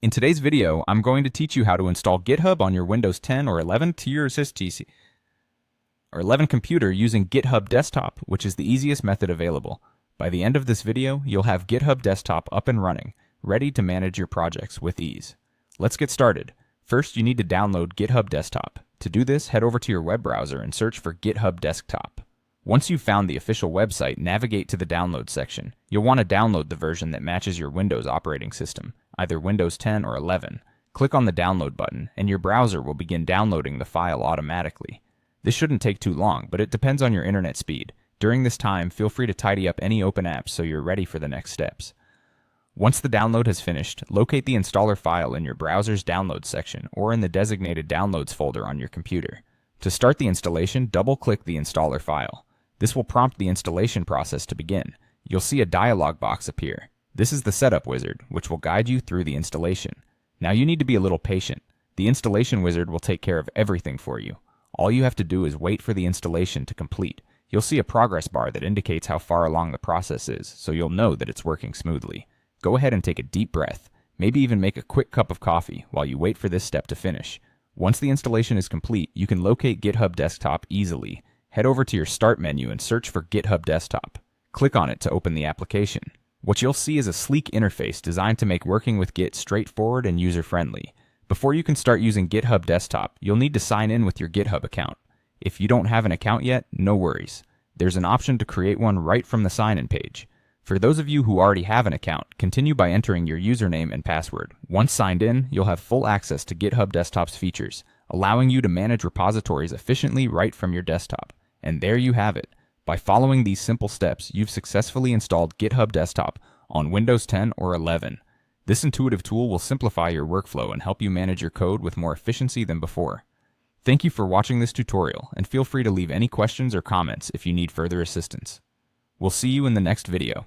In today's video, I'm going to teach you how to install GitHub on your Windows 10 or 11 to your SysTC or 11 computer using GitHub Desktop, which is the easiest method available. By the end of this video, you'll have GitHub Desktop up and running, ready to manage your projects with ease. Let's get started. First, you need to download GitHub Desktop. To do this, head over to your web browser and search for GitHub Desktop. Once you've found the official website, navigate to the download section. You'll want to download the version that matches your Windows operating system, either Windows 10 or 11. Click on the download button, and your browser will begin downloading the file automatically. This shouldn't take too long, but it depends on your internet speed. During this time, feel free to tidy up any open apps so you're ready for the next steps. Once the download has finished, locate the installer file in your browser's downloads section or in the designated downloads folder on your computer. To start the installation, double-click the installer file. This will prompt the installation process to begin. You'll see a dialog box appear. This is the setup wizard, which will guide you through the installation. Now you need to be a little patient. The installation wizard will take care of everything for you. All you have to do is wait for the installation to complete. You'll see a progress bar that indicates how far along the process is, so you'll know that it's working smoothly. Go ahead and take a deep breath. Maybe even make a quick cup of coffee while you wait for this step to finish. Once the installation is complete, you can locate GitHub Desktop easily. Head over to your Start menu and search for GitHub Desktop. Click on it to open the application. What you'll see is a sleek interface designed to make working with Git straightforward and user-friendly. Before you can start using GitHub Desktop, you'll need to sign in with your GitHub account. If you don't have an account yet, no worries. There's an option to create one right from the sign-in page. For those of you who already have an account, continue by entering your username and password. Once signed in, you'll have full access to GitHub Desktop's features, allowing you to manage repositories efficiently right from your desktop. And there you have it. By following these simple steps, you've successfully installed GitHub Desktop on Windows 10 or 11. This intuitive tool will simplify your workflow and help you manage your code with more efficiency than before. Thank you for watching this tutorial, and feel free to leave any questions or comments if you need further assistance. We'll see you in the next video.